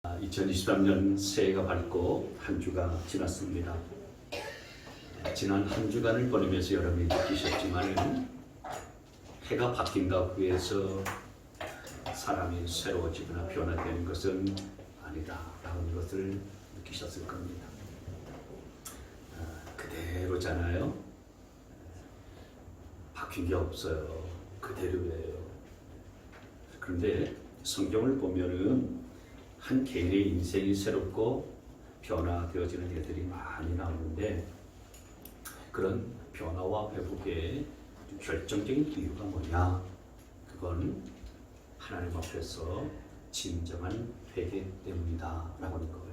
2023년 새해가 밝고 한 주가 지났습니다. 지난 한 주간을 보내면서 여러분이 느끼셨지만 해가 바뀐다고 해서 사람이 새로워지거나 변화되는 것은 아니다라는 것을 느끼셨을 겁니다. 그대로잖아요. 바뀐 게 없어요. 그대로예요. 그런데 성경을 보면은 한 개인의 인생이 새롭고 변화되어지는 일들이 많이 나오는데 그런 변화와 회복의 결정적인 이유가 뭐냐? 그건 하나님 앞에서 진정한 회개 때문이다 라고 하는 거예요.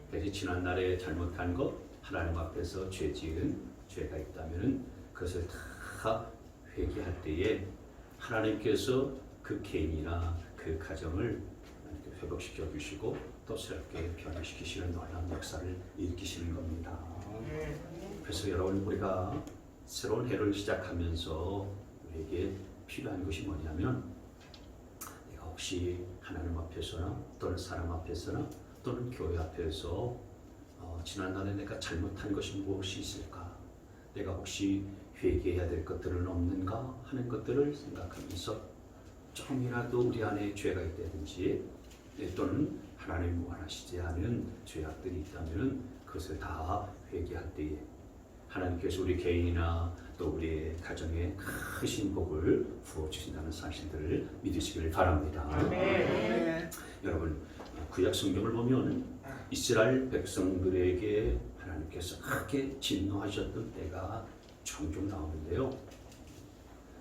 그래서 지난날에 잘못한 것, 하나님 앞에서 죄 지은 죄가 있다면 그것을 다 회개할 때에 하나님께서 그 개인이나 그 가정을 회복시켜 주시고 또 새롭게 변화시키시는 놀라운 역사를 일으키시는 겁니다. 그래서 여러분, 우리가 새로운 해를 시작하면서 우리에게 필요한 것이 뭐냐면 내가 혹시 하나님 앞에서나 또는 사람 앞에서나 또는 교회 앞에서 지난날에 내가 잘못한 것이 무엇이 있을까? 내가 혹시 회개해야 될 것들은 없는가 하는 것들을 생각하면서 조금이라도 우리 안에 죄가 있다든지 또는 하나님 원하시지 않은 죄악들이 있다면 그것을 다 회개할 때에 하나님께서 우리 개인이나 또 우리의 가정에 크신 복을 부어주신다는 사실들을 믿으시길 바랍니다. 여러분, 구약 성경을 보면 이스라엘 백성들에게 하나님께서 크게 진노하셨던 때가 종종 나오는데요.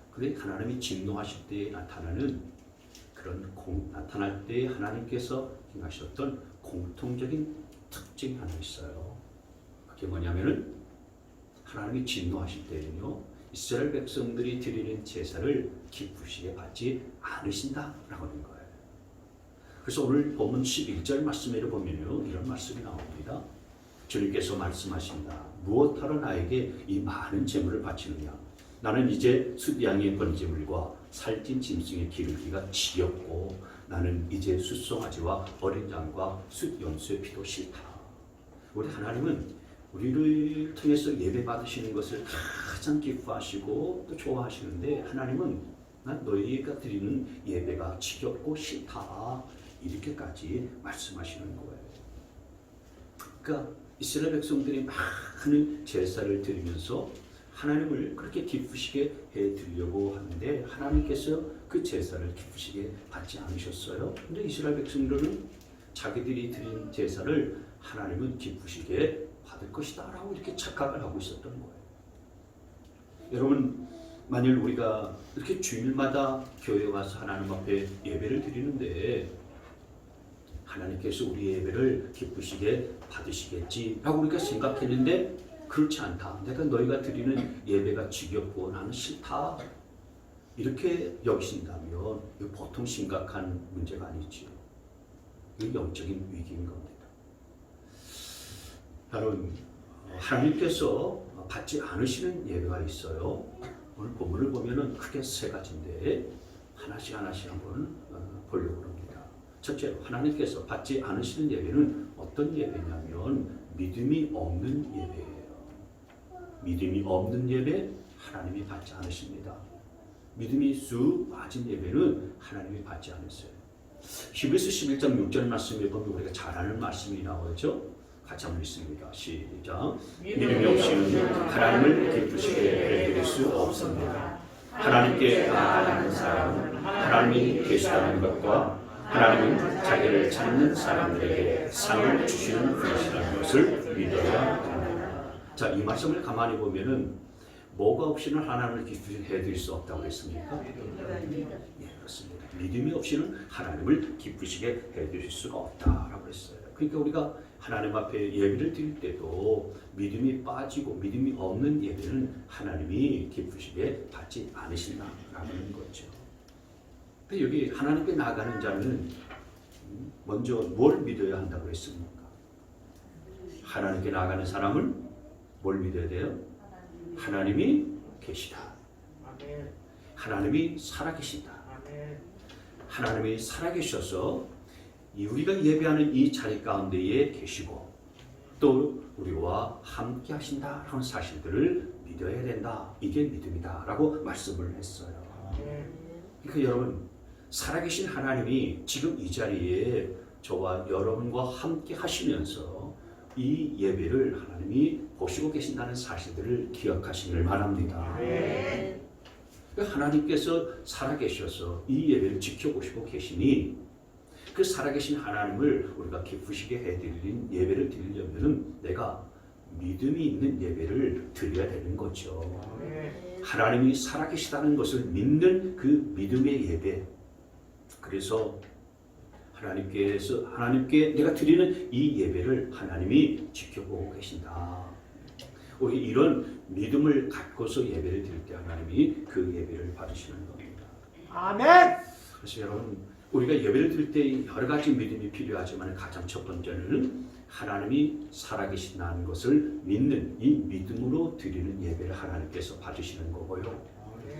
그런데 하나님이 진노하실 때 나타나는 나타날 때 하나님께서 행하셨던 공통적인 특징이 하나 있어요. 그게 뭐냐면은 하나님이 진노하실 때는요, 이스라엘 백성들이 드리는 제사를 기쁘시게 받지 않으신다라고 하는 거예요. 그래서 오늘 본문 11절 말씀에를 보면요, 이런 말씀이 나옵니다. 주님께서 말씀하신다. 무엇하러 나에게 이 많은 제물을 바치느냐? 나는 이제 숫양의 번제물과 살찐 짐승의 기름기가 지겹고 나는 이제 숫송아지와 어린 양과 숫염소의 피도 싫다. 우리 하나님은 우리를 통해서 예배 받으시는 것을 가장 기뻐하시고 또 좋아하시는데 하나님은 난 너희가 드리는 예배가 지겹고 싫다. 이렇게까지 말씀하시는 거예요. 그러니까 이스라엘 백성들이 많은 제사를 드리면서 하나님을 그렇게 기쁘시게 해드리려고 하는데 하나님께서 그 제사를 기쁘시게 받지 않으셨어요. 근데 이스라엘 백성들은 자기들이 드린 제사를 하나님은 기쁘시게 받을 것이다 라고 이렇게 착각을 하고 있었던 거예요. 여러분, 만일 우리가 이렇게 주일마다 교회에 와서 하나님 앞에 예배를 드리는데 하나님께서 우리의 예배를 기쁘시게 받으시겠지 라고 우리가 생각했는데 그렇지 않다. 내가 너희가 드리는 예배가 지겹고 나는 싫다. 이렇게 여기신다면 이거 보통 심각한 문제가 아니지요. 이거 영적인 위기인 겁니다. 여러분, 하나님께서 받지 않으시는 예배가 있어요. 오늘 본문을 보면은 크게 세 가지인데 하나씩 한번 보려고 합니다. 첫째로 하나님께서 받지 않으시는 예배는 어떤 예배냐면 믿음이 없는 예배예요. 믿음이 없는 예배 하나님이 받지 않으십니다. 믿음이 쑥 빠진 예배는 하나님이 받지 않으세요. 히브리서 11장 6절 말씀에 보면 우리가 잘 아는 말씀이 나오죠. 같이 한번 읽습니다. 시작. 믿음이 없이는 하나님을 기쁘시게 해드릴 수 없습니다. 하나님께 나아가는 사람은 하나님이 계시다는 것과 하나님은 자기를 찾는 사람들에게 상을 주시는 분이시라는 것을 믿어야 합니다. 자, 이 말씀을 가만히 보면은 뭐가 없이는 하나님을 기쁘시게 해드릴 수 없다고 했습니까? 예, 그렇습니다. 믿음이 없이는 하나님을 기쁘시게 해드릴 수가 없다라고 했어요. 그러니까 우리가 하나님 앞에 예배를 드릴 때도 믿음이 빠지고 믿음이 없는 예배는 하나님이 기쁘시게 받지 않으신다라는 거죠. 근데 여기 하나님께 나아가는 자는 먼저 뭘 믿어야 한다고 했습니까? 하나님께 나아가는 사람은 뭘 믿어야 돼요? 하나님이 계시다. 하나님이 살아계신다. 하나님이 살아계셔서 우리가 예배하는 이 자리 가운데에 계시고 또 우리와 함께 하신다라는 사실들을 믿어야 된다. 이게 믿음이다라고 말씀을 했어요. 그러니까 여러분, 살아계신 하나님이 지금 이 자리에 저와 여러분과 함께 하시면서 이 예배를 하나님이 보시고 계신다는 사실들을 기억하시길 바랍니다. 하나님께서 살아계셔서 이 예배를 지켜보시고 계시니 그 살아계신 하나님을 우리가 기쁘시게 해드리는 예배를 드리려면 내가 믿음이 있는 예배를 드려야 되는 거죠. 하나님이 살아계시다는 것을 믿는 그 믿음의 예배. 그래서 하나님께 내가 드리는 이 예배를 하나님이 지켜보고 계신다. 우리 이런 믿음을 갖고서 예배를 드릴 때 하나님이 그 예배를 받으시는 겁니다. 아멘. 그래서 여러분, 우리가 예배를 드릴 때 여러 가지 믿음이 필요하지만 가장 첫 번째는 하나님이 살아계신다는 것을 믿는 이 믿음으로 드리는 예배를 하나님께서 받으시는 거고요.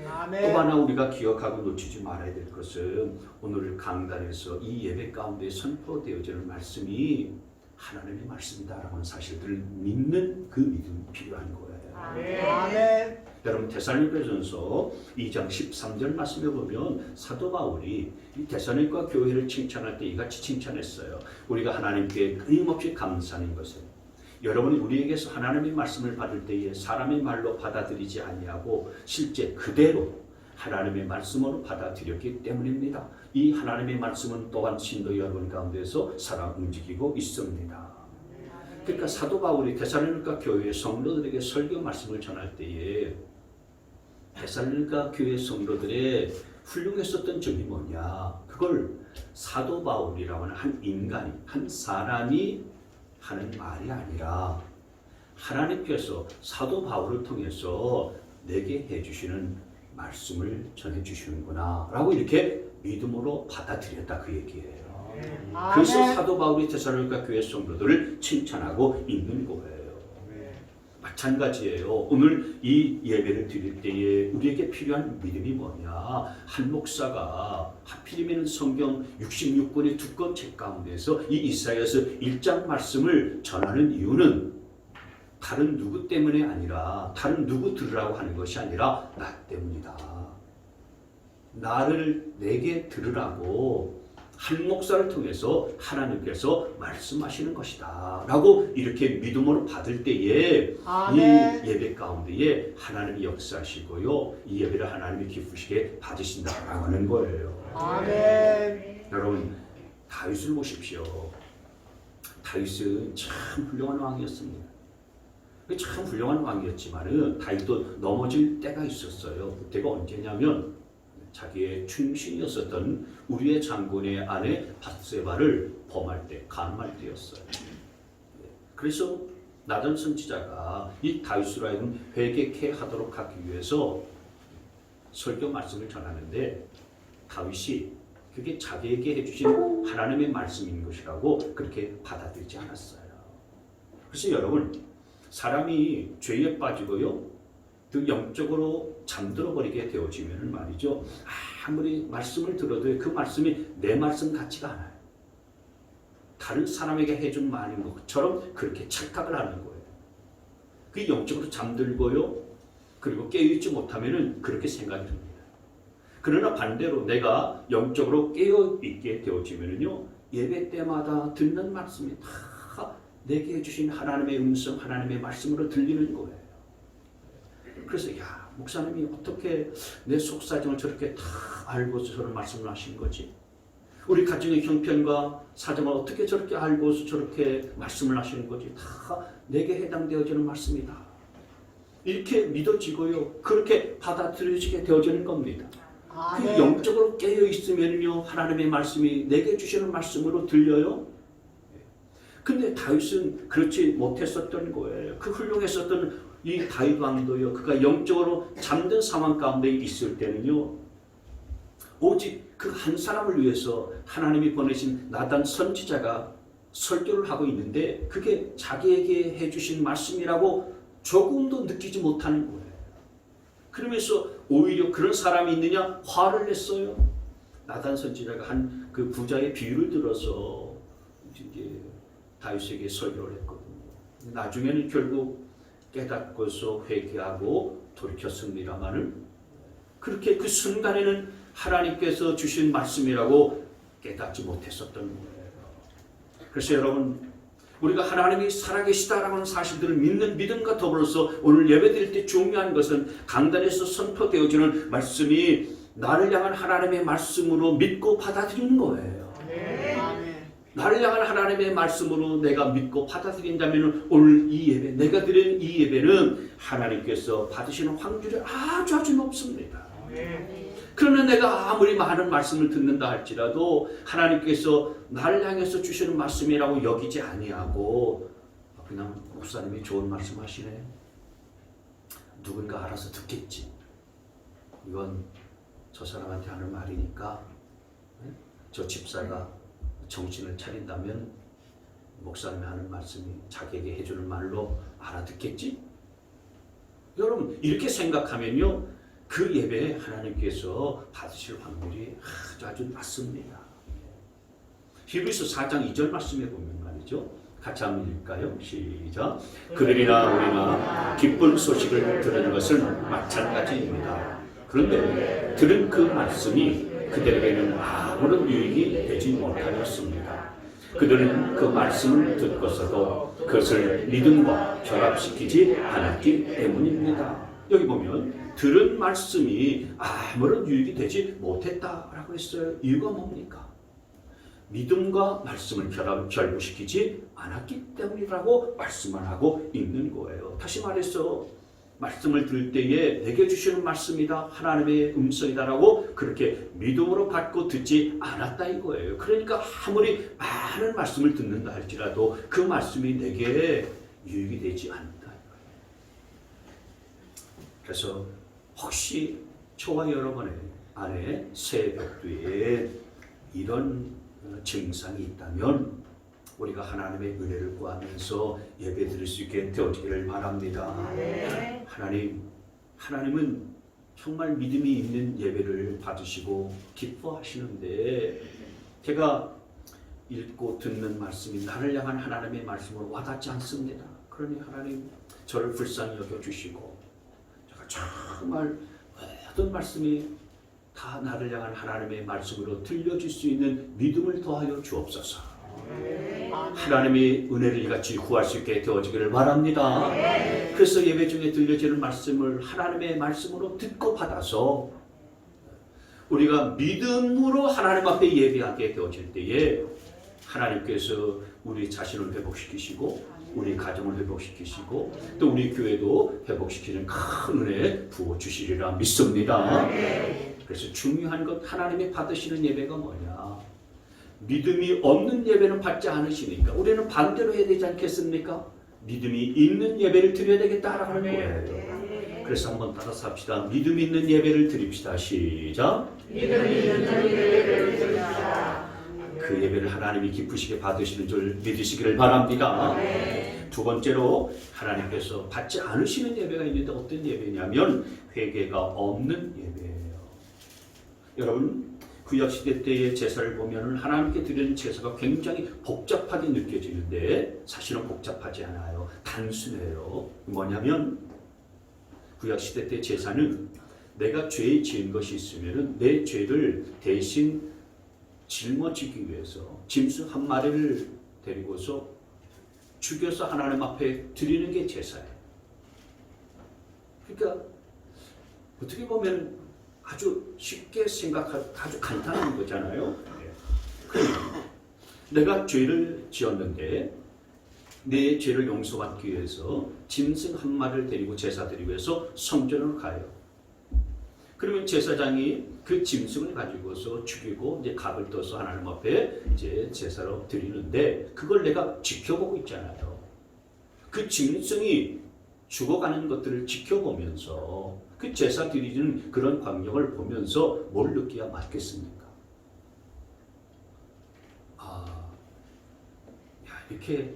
아멘. 또 하나 우리가 기억하고 놓치지 말아야 될 것은 오늘 강단에서 이 예배 가운데 선포되어지는 말씀이 하나님의 말씀이다라는 사실들을 믿는 그 믿음이 필요한 거예요. 아멘. 여러분, 데살로니가전서 2장 13절 말씀에 보면 사도 바울이 이 데살로니가 교회를 칭찬할 때 이같이 칭찬했어요. 우리가 하나님께 끊임없이 감사하는 것은 여러분이 우리에게서 하나님의 말씀을 받을 때에 사람의 말로 받아들이지 아니하고 실제 그대로 하나님의 말씀으로 받아들였기 때문입니다. 이 하나님의 말씀은 또한 신도 여러분 가운데서 살아 움직이고 있습니다. 그러니까 사도 바울이 데살로니가 교회 성도들에게 설교 말씀을 전할 때에 데살로니가 교회 성도들의 훌륭했었던 점이 뭐냐? 그걸 사도 바울이라고 하는 한 인간이, 한 사람이 하는 말이 아니라 하나님께서 사도 바울을 통해서 내게 해주시는 말씀을 전해주시는구나 라고 이렇게 믿음으로 받아들였다, 그 얘기예요. 그래서 사도 바울이 데살로니가 교회 성도들을 칭찬하고 있는 거예요. 마찬가지예요. 오늘 이 예배를 드릴 때에 우리에게 필요한 믿음이 뭐냐? 한 목사가 하필이면 성경 66권의 두꺼운 책 가운데서 이 이사야서 1장 말씀을 전하는 이유는 다른 누구 때문에 아니라 다른 누구 들으라고 하는 것이 아니라 나 때문이다. 내게 들으라고 한 목사를 통해서 하나님께서 말씀하시는 것이다 라고 이렇게 믿음으로 받을 때에 아멘. 이 예배 가운데에 하나님이 역사하시고요, 이 예배를 하나님이 기쁘시게 받으신다라고 하는 거예요. 아멘. 여러분, 다윗을 보십시오. 다윗은 참 훌륭한 왕이었습니다. 참 훌륭한 왕이었지만 다윗도 넘어질 때가 있었어요. 그때가 언제냐면 자기의 충신이었었던 우리의 장군의 아내 밧세바를 범할 때, 간음할 때였어요. 그래서 나단 선지자가 이 다윗으로 하여금 회개케 하도록 하기 위해서 설교 말씀을 전하는데 다윗이 그게 자기에게 해주신 하나님의 말씀인 것이라고 그렇게 받아들이지 않았어요. 그래서 여러분, 사람이 죄에 빠지고요, 그 영적으로 잠들어 버리게 되어지면 말이죠, 아무리 말씀을 들어도 그 말씀이 내 말씀 같지가 않아요. 다른 사람에게 해준 말인 것처럼 그렇게 착각을 하는 거예요. 그 영적으로 잠들고요, 그리고 깨어있지 못하면 그렇게 생각이 듭니다. 그러나 반대로 내가 영적으로 깨어있게 되어지면요, 예배 때마다 듣는 말씀이 다 내게 해주신 하나님의 음성, 하나님의 말씀으로 들리는 거예요. 그래서 목사님이 어떻게 내 속사정을 저렇게 다 알고서 저런 말씀을 하신 거지? 우리 가정의 형편과 사정을 어떻게 저렇게 알고서 저렇게 말씀을 하시는 거지? 다 내게 해당되어지는 말씀이다. 이렇게 믿어지고요, 그렇게 받아들여지게 되어지는 겁니다. 그 영적으로 깨어있으면요, 하나님의 말씀이 내게 주시는 말씀으로 들려요. 근데 다윗은 그렇지 못했었던 거예요. 그 훌륭했었던 이 다윗 왕도요, 그가 영적으로 잠든 상황 가운데 있을 때는요, 오직 그 한 사람을 위해서 하나님이 보내신 나단 선지자가 설교를 하고 있는데 그게 자기에게 해주신 말씀이라고 조금도 느끼지 못하는 거예요. 그러면서 오히려 그런 사람이 있느냐 화를 냈어요. 나단 선지자가 한 그 부자의 비유를 들어서 다윗에게 설교를 했거든요. 나중에는 결국 깨닫고서 회개하고 돌이켰습니다마는 그렇게 그 순간에는 하나님께서 주신 말씀이라고 깨닫지 못했었던 거예요. 그래서 여러분, 우리가 하나님이 살아계시다라는 하는 사실들을 믿는 믿음과 더불어서 오늘 예배드릴 때 중요한 것은 강단에서 선포되어지는 말씀이 나를 향한 하나님의 말씀으로 믿고 받아들이는 거예요. 아멘. 나를 향한 하나님의 말씀으로 내가 믿고 받아들인다면 오늘 이 예배, 내가 드리는 이 예배는 하나님께서 받으시는 확률이 아주 높습니다. 그러나 내가 아무리 많은 말씀을 듣는다 할지라도 하나님께서 나를 향해서 주시는 말씀이라고 여기지 아니하고 그냥 목사님이 좋은 말씀 하시네, 누군가 알아서 듣겠지, 이건 저 사람한테 하는 말이니까 저 집사가 정신을 차린다면 목사님이 하는 말씀이 자기에게 해주는 말로 알아듣겠지? 여러분, 이렇게 생각하면요, 그 예배에 하나님께서 받으실 확률이 아주 낮습니다. 히브리서 4장 2절 말씀에 보면 말이죠. 같이 한번 읽을까요? 시작. 그들이나 우리나 기쁜 소식을 들은 것은 마찬가지입니다. 그런데 들은 그 말씀이 그들에게는 아무런 유익이 되지 못하였습니다. 그들은 그 말씀을 듣고서도 그것을 믿음과 결합시키지 않았기 때문입니다. 여기 보면 들은 말씀이 아무런 유익이 되지 못했다라고 했어요. 이유가 뭡니까? 믿음과 말씀을 결부시키지 않았기 때문이라고 말씀을 하고 있는 거예요. 다시 말해서 말씀을 들을 때에 내게 주시는 말씀이다, 하나님의 음성이다라고 그렇게 믿음으로 받고 듣지 않았다 이거예요. 그러니까 아무리 많은 말씀을 듣는다 할지라도 그 말씀이 내게 유익이 되지 않는다. 그래서 혹시 저와 여러분의 안에 새벽두에 이런 증상이 있다면 우리가 하나님의 은혜를 구하면서 예배 드릴 수 있게 되어지기를 바랍니다. 하나님은 정말 믿음이 있는 예배를 받으시고 기뻐하시는데, 제가 읽고 듣는 말씀이 나를 향한 하나님의 말씀으로 와닿지 않습니다. 그러니 하나님 저를 불쌍히 여겨주시고, 제가 정말 모든 말씀이 다 나를 향한 하나님의 말씀으로 들려질 수 있는 믿음을 더하여 주옵소서. 하나님의 은혜를 이같이 구할 수 있게 되어지기를 바랍니다. 그래서 예배 중에 들려지는 말씀을 하나님의 말씀으로 듣고 받아서 우리가 믿음으로 하나님 앞에 예배하게 되어질 때에 하나님께서 우리 자신을 회복시키시고 우리 가정을 회복시키시고 또 우리 교회도 회복시키는 큰 은혜 부어주시리라 믿습니다. 그래서 중요한 것, 하나님이 받으시는 예배가 뭐냐? 믿음이 없는 예배는 받지 않으시니까 우리는 반대로 해야 되지 않겠습니까? 믿음이 있는 예배를 드려야 되겠다라는 거예요. 그래서 한번 따라서 합시다. 믿음 있는 예배를 드립시다. 시작. 믿음 있는 예배를 드립시다. 그 예배를 하나님이 기쁘시게 받으시는 줄 믿으시기를 바랍니다. 두 번째로 하나님께서 받지 않으시는 예배가 있는데 어떤 예배냐면 회개가 없는 예배예요. 여러분, 구약시대 때의 제사를 보면 하나님께 드리는 제사가 굉장히 복잡하게 느껴지는데 사실은 복잡하지 않아요. 단순해요. 뭐냐면 구약시대 때 제사는 내가 죄 지은 것이 있으면 내 죄를 대신 짊어지기 위해서 짐승 한 마리를 데리고서 죽여서 하나님 앞에 드리는 게 제사예요. 그러니까 어떻게 보면 아주 쉽게 생각하고 아주 간단한 거잖아요. 내가 죄를 지었는데 내 죄를 용서받기 위해서 짐승 한 마리를 데리고 제사 드리기 위해서 성전으로 가요. 그러면 제사장이 그 짐승을 가지고서 죽이고 이제 각을 떠서 하나님 앞에 이제 제사로 드리는데 그걸 내가 지켜보고 있잖아요. 그 짐승이 죽어가는 것들을 지켜보면서 그 제사 드리는 그런 광경을 보면서 뭘 느껴야 맞겠습니까? 이렇게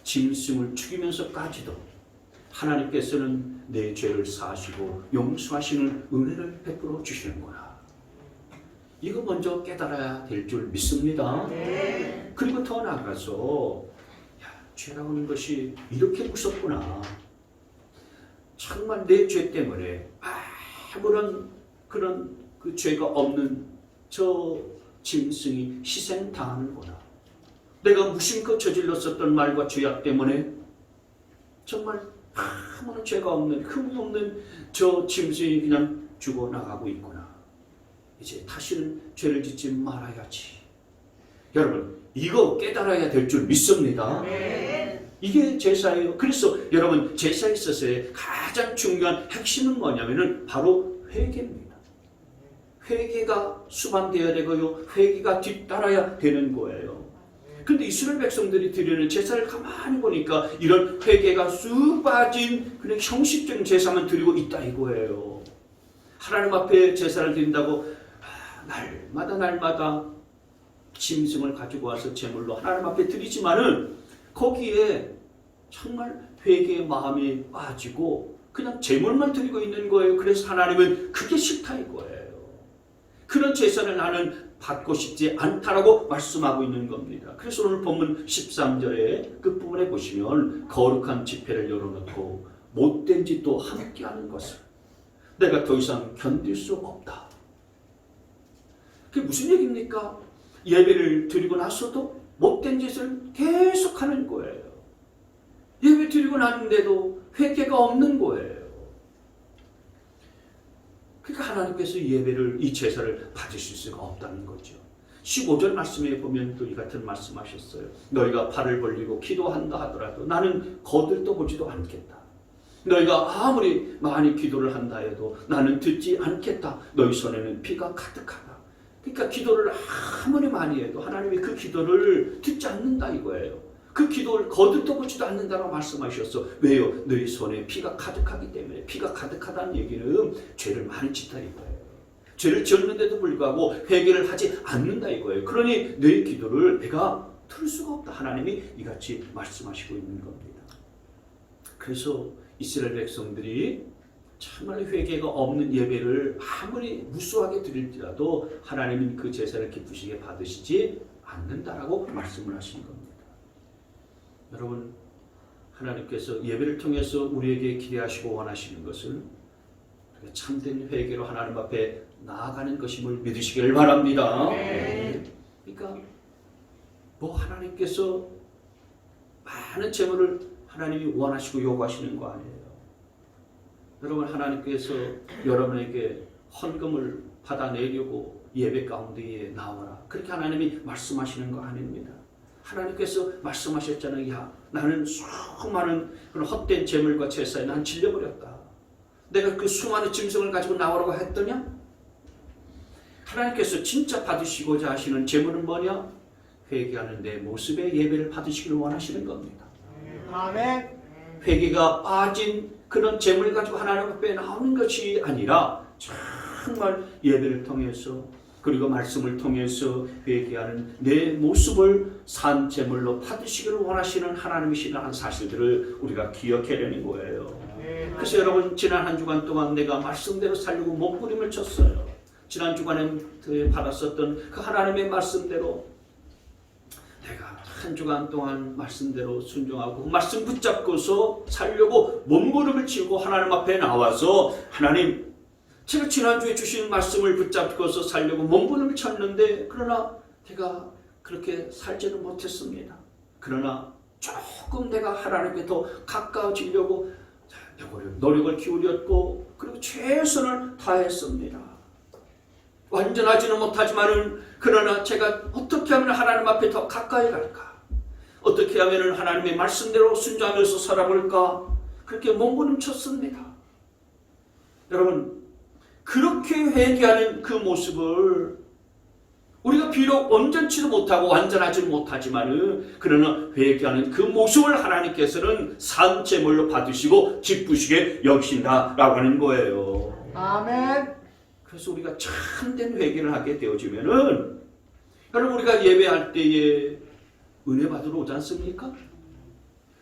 짐승을 죽이면서까지도 하나님께서는 내 죄를 사하시고 용서하시는 은혜를 베풀어 주시는구나. 이거 먼저 깨달아야 될 줄 믿습니다. 그리고 더 나아가서 죄라고 하는 것이 이렇게 무섭구나. 정말 내 죄 때문에 아무런 그런 그 죄가 없는 저 짐승이 희생당하는구나. 내가 무심코 저질렀었던 말과 죄악 때문에 정말 아무런 죄가 없는 흠이 없는 저 짐승이 그냥 죽어나가고 있구나. 이제 다시는 죄를 짓지 말아야지. 여러분 이거 깨달아야 될 줄 믿습니다. 이게 제사예요. 그래서 여러분 제사에 있어서의 가장 중요한 핵심은 뭐냐면은 바로 회개입니다. 회개가 수반되어야 되고요. 회개가 뒤따라야 되는 거예요. 근데 이스라엘 백성들이 드리는 제사를 가만히 보니까 이런 회개가 쑥 빠진 그냥 형식적인 제사만 드리고 있다 이거예요. 하나님 앞에 제사를 드린다고 날마다 짐승을 가지고 와서 제물로 하나님 앞에 드리지만은 거기에 정말 회개의 마음이 빠지고 그냥 제물만 드리고 있는 거예요. 그래서 하나님은 그게 싫다 이거예요. 그런 제사를 나는 받고 싶지 않다라고 말씀하고 있는 겁니다. 그래서 오늘 본문 13절에 끝부분에 보시면 거룩한 집회를 열어놓고 못된 짓도 함께하는 것을 내가 더 이상 견딜 수 없다. 그게 무슨 얘기입니까? 예배를 드리고 나서도 못된 짓을 계속하는 거예요. 예배 드리고 나는데도 회개가 없는 거예요. 그러니까 하나님께서 이 제사를 받으실 수가 없다는 거죠. 15절 말씀에 보면 또 이 같은 말씀하셨어요. 너희가 팔을 벌리고 기도한다 하더라도 나는 거들떠 보지도 않겠다. 너희가 아무리 많이 기도를 한다 해도 나는 듣지 않겠다. 너희 손에는 피가 가득하다. 그러니까 기도를 아무리 많이 해도 하나님이 그 기도를 듣지 않는다 이거예요. 그 기도를 거들떠 보지도 않는다고 말씀하셨어. 왜요? 너희 손에 피가 가득하기 때문에. 피가 가득하다는 얘기는 죄를 많이 짓다 이거예요. 죄를 지었는데도 불구하고 회개를 하지 않는다 이거예요. 그러니 너희 기도를 내가 들을 수가 없다. 하나님이 이같이 말씀하시고 있는 겁니다. 그래서 이스라엘 백성들이 정말 회개가 없는 예배를 아무리 무수하게 드릴지라도 하나님은 그 제사를 기쁘시게 받으시지 않는다라고 말씀을 하신 겁니다. 여러분 하나님께서 예배를 통해서 우리에게 기대하시고 원하시는 것은 참된 회개로 하나님 앞에 나아가는 것임을 믿으시길 바랍니다. 그러니까 하나님께서 많은 재물을 하나님이 원하시고 요구하시는 거 아니에요. 여러분 하나님께서 여러분에게 헌금을 받아내려고 예배 가운데에 나와라. 그렇게 하나님이 말씀하시는 거 아닙니다. 하나님께서 말씀하셨잖아요. 야, 나는 수많은 그런 헛된 재물과 제사에 난 질려버렸다. 내가 그 수많은 짐승을 가지고 나오라고 했더냐? 하나님께서 진짜 받으시고자 하시는 재물은 뭐냐? 회개하는 내 모습의 예배를 받으시기를 원하시는 겁니다. 아멘. 회개가 빠진 그런 재물을 가지고 하나님 앞에 나오는 것이 아니라 정말 예배를 통해서 그리고 말씀을 통해서 회개하는 내 모습을 산 제물로 받으시기를 원하시는 하나님이시라는 사실들을 우리가 기억해내는 거예요. 그래서 여러분 지난 한 주간 동안 내가 말씀대로 살려고 몸부림을 쳤어요. 지난 주간에 받았었던 그 하나님의 말씀대로 내가 한 주간 동안 말씀대로 순종하고 그 말씀 붙잡고서 살려고 몸부림을 치고 하나님 앞에 나와서 하나님 제가 지난주에 주신 말씀을 붙잡고서 살려고 몸부림을 쳤는데 그러나 제가 그렇게 살지는 못했습니다. 그러나 조금 내가 하나님께 더 가까워지려고 노력을 기울였고 그리고 최선을 다했습니다. 완전하지는 못하지만은 그러나 제가 어떻게 하면 하나님 앞에 더 가까이 갈까? 어떻게 하면 하나님의 말씀대로 순종하면서 살아볼까? 그렇게 몸부림쳤습니다. 여러분 그렇게 회개하는 그 모습을 우리가 비록 온전치도 못하고 완전하지 못하지만은 그러나 회개하는 그 모습을 하나님께서는 산 제물로 받으시고 기쁘시게 여기신다라고 하는 거예요. 아멘. 그래서 우리가 참된 회개를 하게 되어지면은 여러분 우리가 예배할 때에 은혜 받으러 오지 않습니까?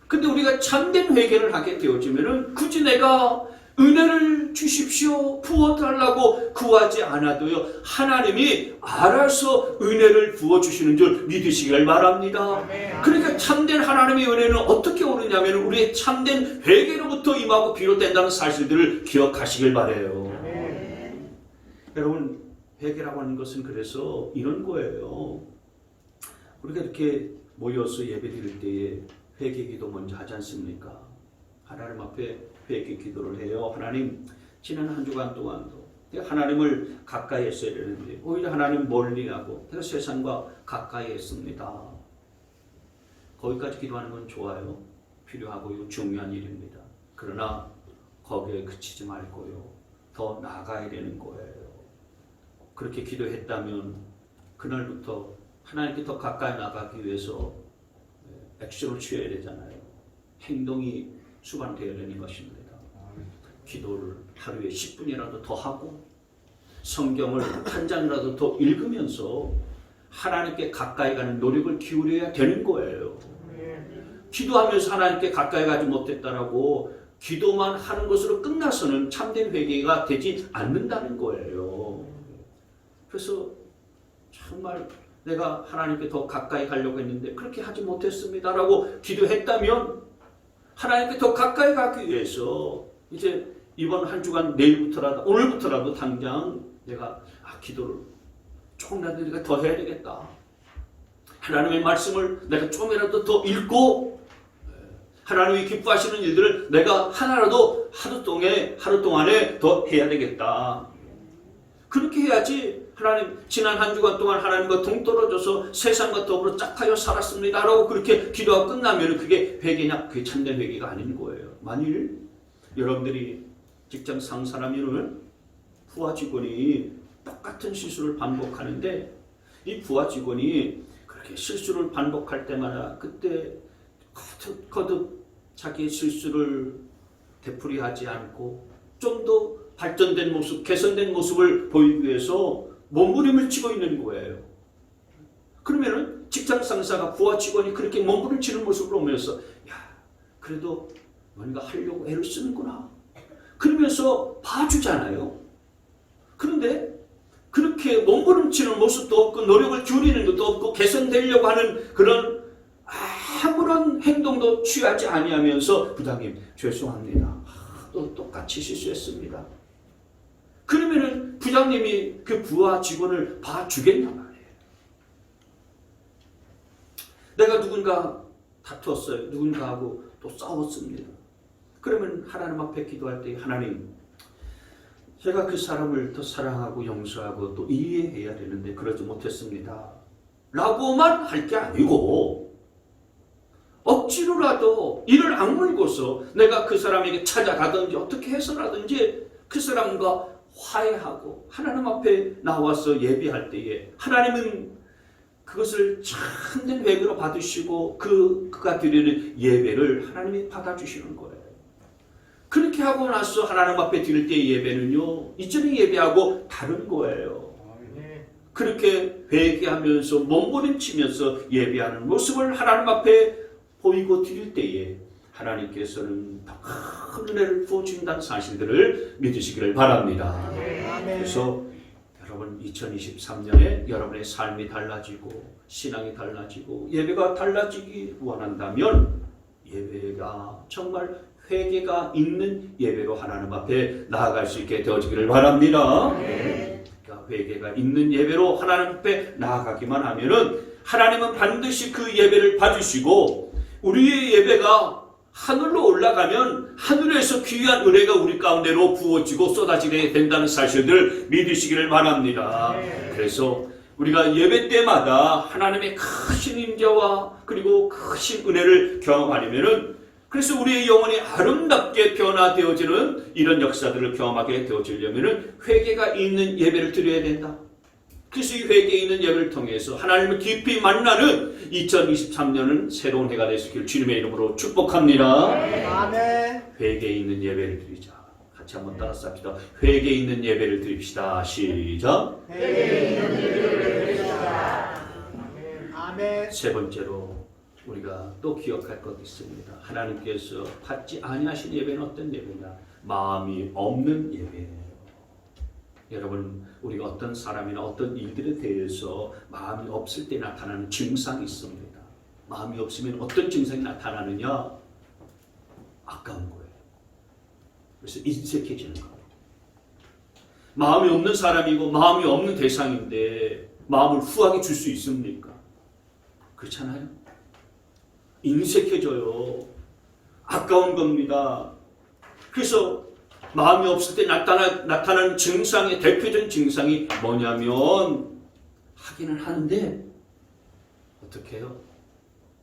근데 우리가 참된 회개를 하게 되어지면은 굳이 내가 은혜를 주십시오. 부어달라고 구하지 않아도요. 하나님이 알아서 은혜를 부어주시는 줄 믿으시길 바랍니다. 그러니까 참된 하나님의 은혜는 어떻게 오느냐면 우리의 참된 회개로부터 임하고 비롯된다는 사실들을 기억하시길 바라요. 여러분, 회개라고 하는 것은 그래서 이런 거예요. 우리가 이렇게 모여서 예배 드릴 때에 회개 기도 먼저 하지 않습니까? 하나님 앞에 회개 기도를 해요. 하나님, 지난 한 주간 동안도 내가 하나님을 가까이 했어야 되는데 오히려 하나님 멀리하고 내가 세상과 가까이 했습니다. 거기까지 기도하는 건 좋아요. 필요하고요. 중요한 일입니다. 그러나 거기에 그치지 말고요. 더 나아가야 되는 거예요. 그렇게 기도했다면 그날부터 하나님께 더 가까이 나가기 위해서 액션을 취해야 되잖아요. 행동이 수반되어야 되는 것입니다. 기도를 하루에 10분이라도 더 하고 성경을 한 장이라도 더 읽으면서 하나님께 가까이 가는 노력을 기울여야 되는 거예요. 기도하면서 하나님께 가까이 가지 못했다라고 기도만 하는 것으로 끝나서는 참된 회개가 되지 않는다는 거예요. 그래서 정말 내가 하나님께 더 가까이 가려고 했는데 그렇게 하지 못했습니다라고 기도했다면 하나님께 더 가까이 가기 위해서 이제 이번 한 주간 내일부터라도 오늘부터라도 당장 내가 기도를 조금이라도 내가 더 해야 되겠다. 하나님의 말씀을 내가 조금이라도 더 읽고 하나님이 기뻐하시는 일들을 내가 하나라도 하루 동안에 더 해야 되겠다. 그렇게 해야지 하나님 지난 한 주간 동안 하나님과 동떨어져서 세상과 더불어 짝하여 살았습니다라고 그렇게 기도가 끝나면 그게 회개냐? 그게 참된 회개가 아닌 거예요. 만일 여러분들이 직장 상사라면 부하 직원이 똑같은 실수를 반복하는데 이 부하 직원이 그렇게 실수를 반복할 때마다 그때 거듭 자기의 실수를 되풀이하지 않고 좀 더 발전된 모습, 개선된 모습을 보이기 위해서 몸부림을 치고 있는 거예요. 그러면은 직장 상사가 부하 직원이 그렇게 몸부림을 치는 모습을 보면서 야, 그래도 뭔가 하려고 애를 쓰는구나. 그러면서 봐주잖아요. 그런데 그렇게 몸부림치는 모습도 없고 노력을 기울이는 것도 없고 개선되려고 하는 그런 아무런 행동도 취하지 아니하면서 부장님 죄송합니다. 또 똑같이 실수했습니다. 그러면은 부장님이 그 부하 직원을 봐주겠냐 말이에요. 내가 누군가 다투었어요. 누군가하고 또 싸웠습니다. 그러면 하나님 앞에 기도할 때 하나님, 제가 그 사람을 더 사랑하고 용서하고 또 이해해야 되는데 그러지 못했습니다. 라고만 할 게 아니고 억지로라도 이를 악물고서 내가 그 사람에게 찾아가든지 어떻게 해서라든지 그 사람과 화해하고 하나님 앞에 나와서 예배할 때에 하나님은 그것을 참된 회개로 받으시고 그가 드리는 예배를 하나님이 받아주시는 거예요. 그렇게 하고 나서 하나님 앞에 드릴 때의 예배는요, 이전의 예배하고 다른 거예요. 그렇게 회개하면서 몸부림치면서 예배하는 모습을 하나님 앞에 보이고 드릴 때에 하나님께서는 더 큰 은혜를 부어주신다는 사실들을 믿으시기를 바랍니다. 그래서 여러분 2023년에 여러분의 삶이 달라지고 신앙이 달라지고 예배가 달라지기 원한다면 예배가 정말 회개가 있는 예배로 하나님 앞에 나아갈 수 있게 되어지기를 바랍니다. 그러니까 회개가 있는 예배로 하나님 앞에 나아가기만 하면은 하나님은 반드시 그 예배를 봐주시고 우리의 예배가 하늘로 올라가면 하늘에서 귀한 은혜가 우리 가운데로 부어지고 쏟아지게 된다는 사실을 믿으시기를 바랍니다. 그래서 우리가 예배 때마다 하나님의 크신 임재와 그리고 크신 은혜를 경험하려면은 그래서 우리의 영혼이 아름답게 변화되어지는 이런 역사들을 경험하게 되어지려면은 회개가 있는 예배를 드려야 된다. 그래서 이 회개에 있는 예배를 통해서 하나님을 깊이 만나는 2023년은 새로운 해가 되시길 주님의 이름으로 축복합니다. 아멘. 회개에 있는 예배를 드리자. 같이 한번 따라서 합시다. 회개에 있는 예배를 드립시다. 시작. 회개에 있는 예배를 드립시다. 아멘. 세 번째로 우리가 또 기억할 것이 있습니다. 하나님께서 받지 아니하신 예배는 어떤 예배냐? 마음이 없는 예배예요. 여러분, 우리가 어떤 사람이나 어떤 일들에 대해서 마음이 없을 때 나타나는 증상이 있습니다. 마음이 없으면 어떤 증상이 나타나느냐? 아까운 거예요. 그래서 인색해지는 거예요. 마음이 없는 사람이고 마음이 없는 대상인데 마음을 후하게 줄 수 있습니까? 그렇잖아요. 인색해져요. 아까운 겁니다. 그래서 마음이 없을 때 나타나는 증상의 대표적인 증상이 뭐냐면 하기는 하는데 어떻게 해요?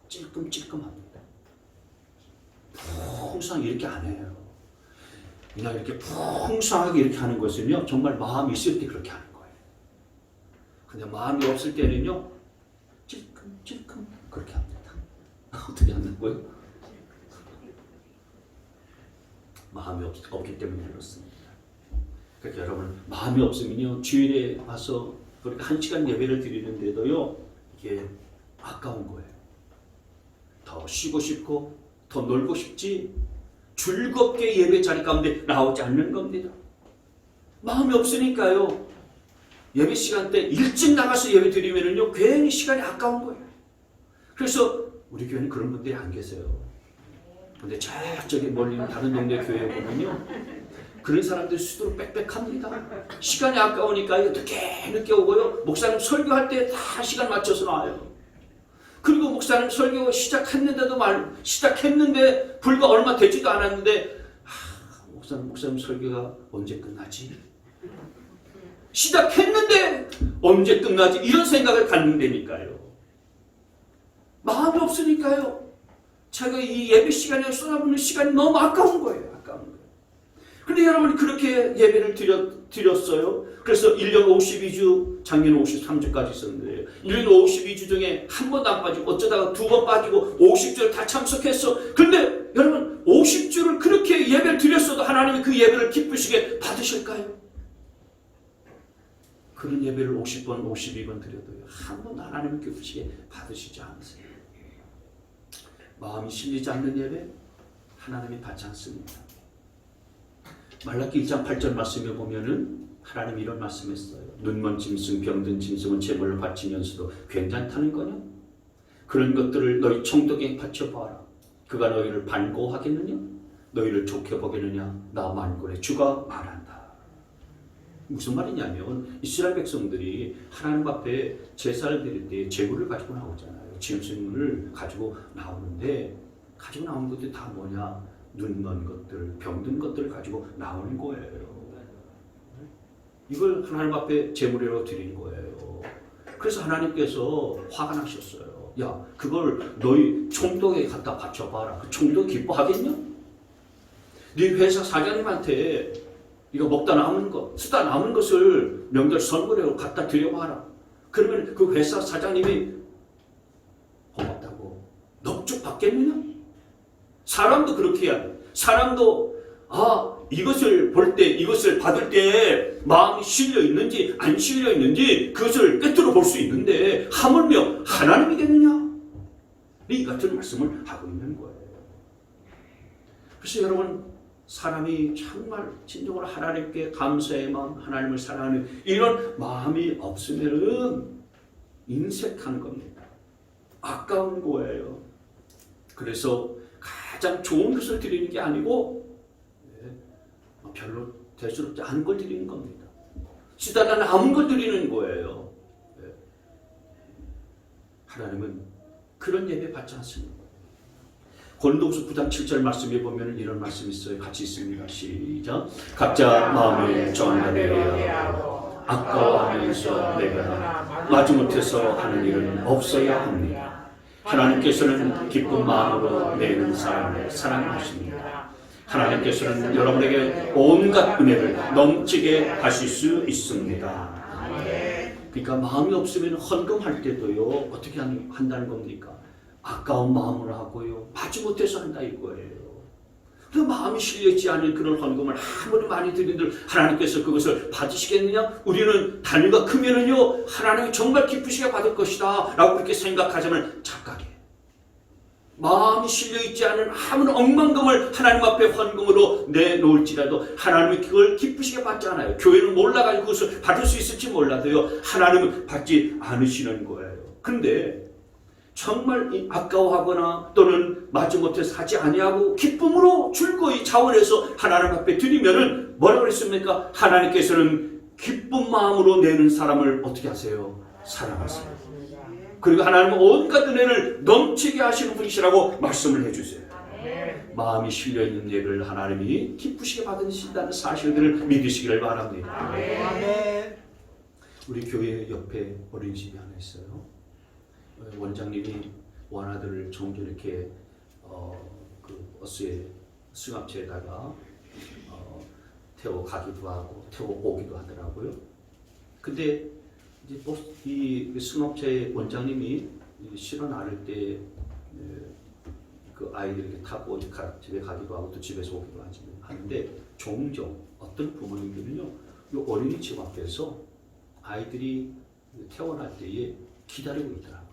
찔끔찔끔합니다. 풍성하게 이렇게 안 해요. 그냥 이렇게 풍성하게 이렇게 하는 것은요, 정말 마음이 있을 때 그렇게 하는 거예요. 근데 마음이 없을 때는요, 찔끔찔끔 그렇게 합니다. 어떻게 한다고요? 마음이 없기 때문에 그렇습니다. 그러니까 여러분, 마음이 없으면요, 주일에 와서 그렇게 1시간 예배를 드리는데도요, 이게 아까운 거예요. 더 쉬고 싶고 더 놀고 싶지 즐겁게 예배 자리 가운데 나오지 않는 겁니다. 마음이 없으니까요, 예배 시간 때 일찍 나가서 예배 드리면은요, 괜히 시간이 아까운 거예요. 그래서 우리 교회는 그런 분들이 안 계세요. 근데 저기 멀리 있는 다른 동네 교회에 보면요, 그런 사람들이 수두룩 빽빽합니다. 시간이 아까우니까 늦게 오고요, 목사님 설교할 때 다 시간 맞춰서 나와요. 그리고 목사님 설교 시작했는데 불과 얼마 되지도 않았는데 목사님 설교가 언제 끝나지? 시작했는데 언제 끝나지? 이런 생각을 갖는다니까요. 마음이 없으니까요. 제가 이 예배 시간에 쏟아붓는 시간이 너무 아까운 거예요. 아까운 거예요. 그런데 여러분, 그렇게 예배를 드렸어요. 그래서 1년 52주, 작년 53주까지 있었는데요. 1년 52주 중에 한 번도 안 빠지고 어쩌다가 2번 빠지고 50주를 다 참석했어. 그런데 여러분, 50주를 그렇게 예배를 드렸어도 하나님이 그 예배를 기쁘시게 받으실까요? 그런 예배를 50번, 52번 드려도요, 한 번도 하나님이 기쁘시게 받으시지 않으세요. 마음이 실리지 않는 예배, 하나님이 받지 않습니다. 말라기 1장 8절 말씀에 보면은 하나님이 이런 말씀했어요. 눈먼 짐승, 병든 짐승은 제물을 바치면서도 괜찮다는 거냐? 그런 것들을 너희 총독에게 바쳐봐라. 그가 너희를 반고하겠느냐? 너희를 좋게 보겠느냐? 나 만군의 주가 말한다. 무슨 말이냐면 이스라엘 백성들이 하나님 앞에 제사를 드릴 때 제물을 가지고 나오잖아요. 짐승을 가지고 나오는데 가지고 나오는 것들이 다 뭐냐? 눈먼 것들, 병든 것들을 가지고 나오는 거예요. 이걸 하나님 앞에 제물이라고 드리는 거예요. 그래서 하나님께서 화가 나셨어요. 야, 그걸 너희 총독에게 갖다 바쳐봐라. 그 총독이 기뻐하겠냐? 네 회사 사장님한테 이거 먹다 남은 것, 쓰다 남은 것을 명절 선물로 갖다 드려봐라. 그러면 그 회사 사장님이 고맙다고 넙죽 받겠느냐? 사람도 그렇게 해야 돼. 사람도 이것을 볼 때, 이것을 받을 때 마음이 실려 있는지 안 실려 있는지 그것을 꿰뚫어 볼 수 있는데 하물며 하나님이겠느냐? 이 같은 말씀을 하고 있는 거예요. 그래서 여러분, 사람이 정말 진정으로 하나님께 감사의 마음, 하나님을 사랑하는 이런 마음이 없으면은 인색한 겁니다. 아까운 거예요. 그래서 가장 좋은 것을 드리는 게 아니고 별로 대수롭지 않은 걸 드리는 겁니다. 쓰다가 남은 걸 드리는 거예요. 하나님은 그런 예배 받지 않습니다. 고린도후서 9장 7절 말씀에 보면 이런 말씀이 있어요. 같이 있습니다. 시작. 각자 마음에 정하되어야 하고 아까워하면서 내가 마지못해서 하는 일은 없어야 합니다. 하나님께서는 기쁜 마음으로 내는 사람을 사랑하십니다. 하나님께서는 여러분에게 온갖 은혜를 넘치게 하실 수 있습니다. 그러니까 마음이 없으면 헌금할 때도요, 어떻게 한다는 겁니까? 아까운 마음으로 하고요, 마지못해서 한다 이거예요. 그 마음이 실려있지 않은 그런 헌금을 아무리 많이 드린들 하나님께서 그것을 받으시겠느냐? 우리는 단위가 크면은요, 하나님이 정말 기쁘시게 받을 것이다 라고 그렇게 생각하자면 착각이에요. 마음이 실려있지 않은 아무런 억만금을 하나님 앞에 헌금으로 내놓을지라도 하나님은 그걸 기쁘시게 받지 않아요. 교회는 몰라가지고 그것을 받을 수 있을지 몰라도요, 하나님은 받지 않으시는 거예요. 그런데 정말 아까워하거나 또는 마지못해서 하지 아니하고 기쁨으로 즐거이 자원해서 하나님 앞에 드리면은 뭐라고 그랬습니까? 하나님께서는 기쁜 마음으로 내는 사람을 어떻게 하세요? 사랑하세요. 그리고 하나님은 온갖 은혜를 넘치게 하시는 분이시라고 말씀을 해주세요. 마음이 실려있는 예배를 하나님이 기쁘시게 받으신다는 사실들을 믿으시기를 바랍니다. 아멘. 우리 교회 옆에 어린이집이 하나 있어요. 원장님이 원아들을 종종 이렇게 그 버스에 승합차에다가 태워 가기도 하고 태워 오기도 하더라고요. 근데 이제 이 승합차의 원장님이 실어 나를 때 그 아이들이 이렇게 타고 집에 가기도 하고 또 집에서 오기도 하는데 종종 어떤 부모님들은요, 이 어린이집 앞에서 아이들이 태어날 때에 기다리고 있더라고요.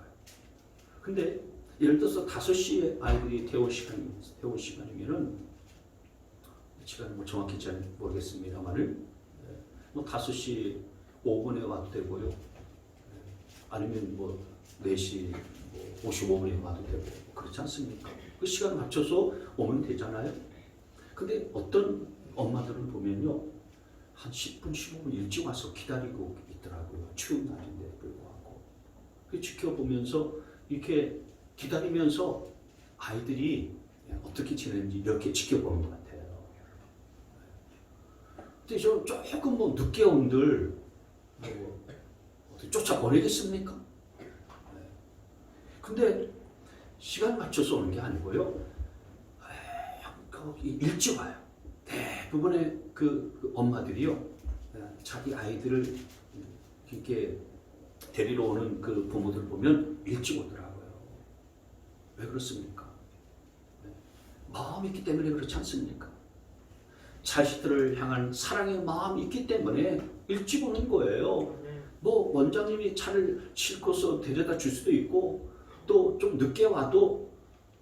근데 예를 들어서 5시에 아이들이 태울 시간이면은 시간은 뭐 정확히 잘 모르겠습니다만은 뭐 5시 5분에 와도 되고요. 아니면 뭐 4시 뭐 55분에 와도 되고 그렇지 않습니까? 그 시간 맞춰서 오면 되잖아요. 근데 어떤 엄마들은 보면요, 한 10분, 15분 일찍 와서 기다리고 있더라고요. 추운 날인데 불구하고. 그 지켜보면서 이렇게 기다리면서 아이들이 어떻게 지내는지 이렇게 지켜보는 것 같아요. 근데 저 조금 뭐 늦게 온들 뭐 어떻게 쫓아보내겠습니까? 근데 시간 맞춰서 오는 게 아니고요, 일찍 와요. 대부분의 그 엄마들이요, 자기 아이들을 이렇게 데리러 오는 그 부모들 보면 일찍 오더라고요. 왜 그렇습니까? 마음이 있기 때문에 그렇지 않습니까? 자식들을 향한 사랑의 마음이 있기 때문에 일찍 오는 거예요. 뭐 원장님이 차를 싣고서 데려다 줄 수도 있고 또 좀 늦게 와도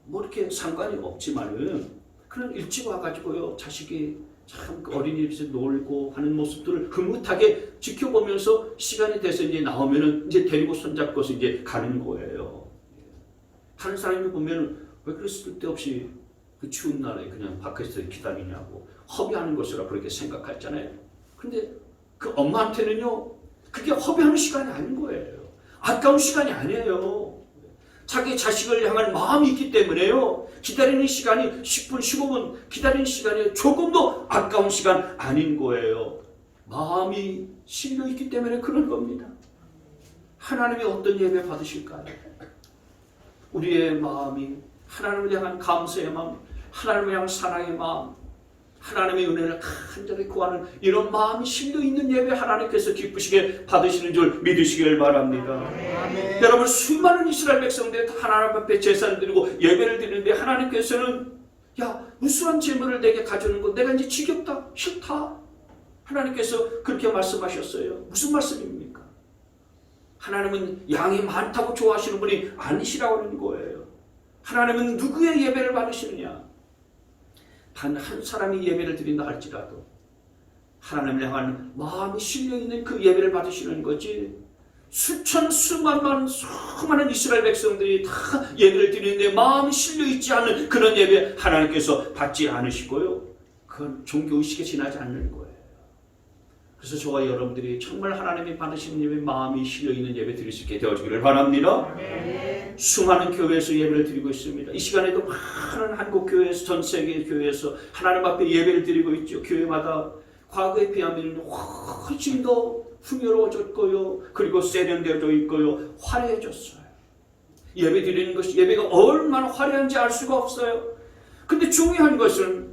뭐 이렇게 상관이 없지만은 그런 일찍 와가지고요, 자식이 참 어린이집에서 놀고 하는 모습들을 흐뭇하게 지켜보면서 시간이 돼서 이제 나오면은 이제 데리고 손잡고서 이제 가는 거예요. 다른 사람이 보면은 왜 그렇게 쓸데없이 그 추운 날에 그냥 밖에서 기다리냐고 허비하는 것이라 그렇게 생각했잖아요. 근데 그 엄마한테는요, 그게 허비하는 시간이 아닌 거예요. 아까운 시간이 아니에요. 자기 자식을 향한 마음이 있기 때문에요, 기다리는 시간이 10분, 15분 기다리는 시간이 조금도 아까운 시간 아닌 거예요. 마음이 실려있기 때문에 그런 겁니다. 하나님이 어떤 예배 받으실까요? 우리의 마음이 하나님을 향한 감사의 마음, 하나님을 향한 사랑의 마음, 하나님의 은혜를 간절히 구하는 이런 마음이 실려있는 예배 하나님께서 기쁘시게 받으시는 줄 믿으시기를 바랍니다. 아멘. 여러분, 수많은 이스라엘 백성들이 하나님 앞에 제사를 드리고 예배를 드리는데 하나님께서는 야, 무수한 재물을 내게 가져오는 거 내가 이제 지겹다, 싫다. 하나님께서 그렇게 말씀하셨어요. 무슨 말씀입니까? 하나님은 양이 많다고 좋아하시는 분이 아니시라고 하는 거예요. 하나님은 누구의 예배를 받으시느냐? 단 한 사람이 예배를 드린다 할지라도 하나님을 향한 마음이 실려있는 그 예배를 받으시는 거지, 수천 수만만 수많은 이스라엘 백성들이 다 예배를 드리는데 마음이 실려있지 않은 그런 예배 하나님께서 받지 않으시고요, 그건 종교의식에 지나지 않는 거예요. 그래서 저와 여러분들이 정말 하나님이 받으시는 예배, 마음이 실려있는 예배 드릴 수 있게 되어지기를 바랍니다. 네. 수많은 교회에서 예배를 드리고 있습니다. 이 시간에도 많은 한국 교회에서, 전 세계 교회에서 하나님 앞에 예배를 드리고 있죠. 교회마다 과거에 비하면 훨씬 더 풍요로워졌고요, 그리고 세련되어져 있고요, 화려해졌어요. 예배 드리는 것이, 예배가 얼마나 화려한지 알 수가 없어요. 근데 중요한 것은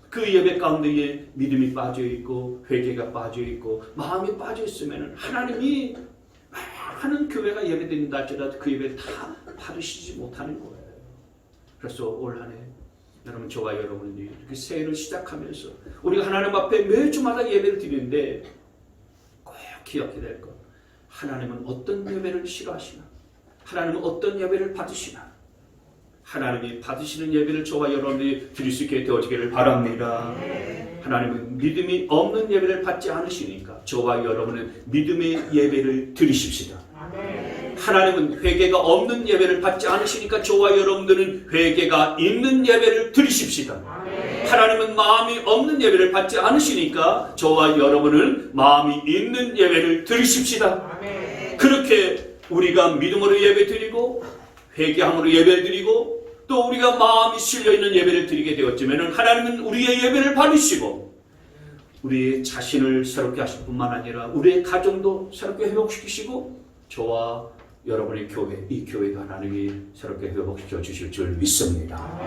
그 예배 가운데에 믿음이 빠져있고 회개가 빠져있고 마음이 빠져있으면 하나님이 많은 교회가 예배 드린다 할지라도 그 예배를 다 받으시지 못하는 거예요. 그래서 올 한 해 여러분, 저와 여러분이 이렇게 새해를 시작하면서 우리가 하나님 앞에 매주마다 예배를 드리는데 꼭 기억해야 될 것, 하나님은 어떤 예배를 싫어하시나, 하나님은 어떤 예배를 받으시나, 하나님이 받으시는 예배를 저와 여러분들이 드릴 수 있게 되어지기를 바랍니다. 하나님은 믿음이 없는 예배를 받지 않으시니까 저와 여러분은 믿음의 예배를 드리십시다. 하나님은 회개가 없는 예배를 받지 않으시니까 저와 여러분들은 회개가 있는 예배를 드리십시다. 하나님은 마음이 없는 예배를 받지 않으시니까 저와 여러분은 마음이 있는 예배를 드리십시다. 그렇게 우리가 믿음으로 예배 드리고 회개함으로 예배를 드리고 또 우리가 마음이 실려있는 예배를 드리게 되었지만 하나님은 우리의 예배를 받으시고 우리의 자신을 새롭게 하실 뿐만 아니라 우리의 가정도 새롭게 회복시키시고 저와 여러분의 교회, 이 교회가 하나님이 새롭게 회복시켜 주실 줄 믿습니다.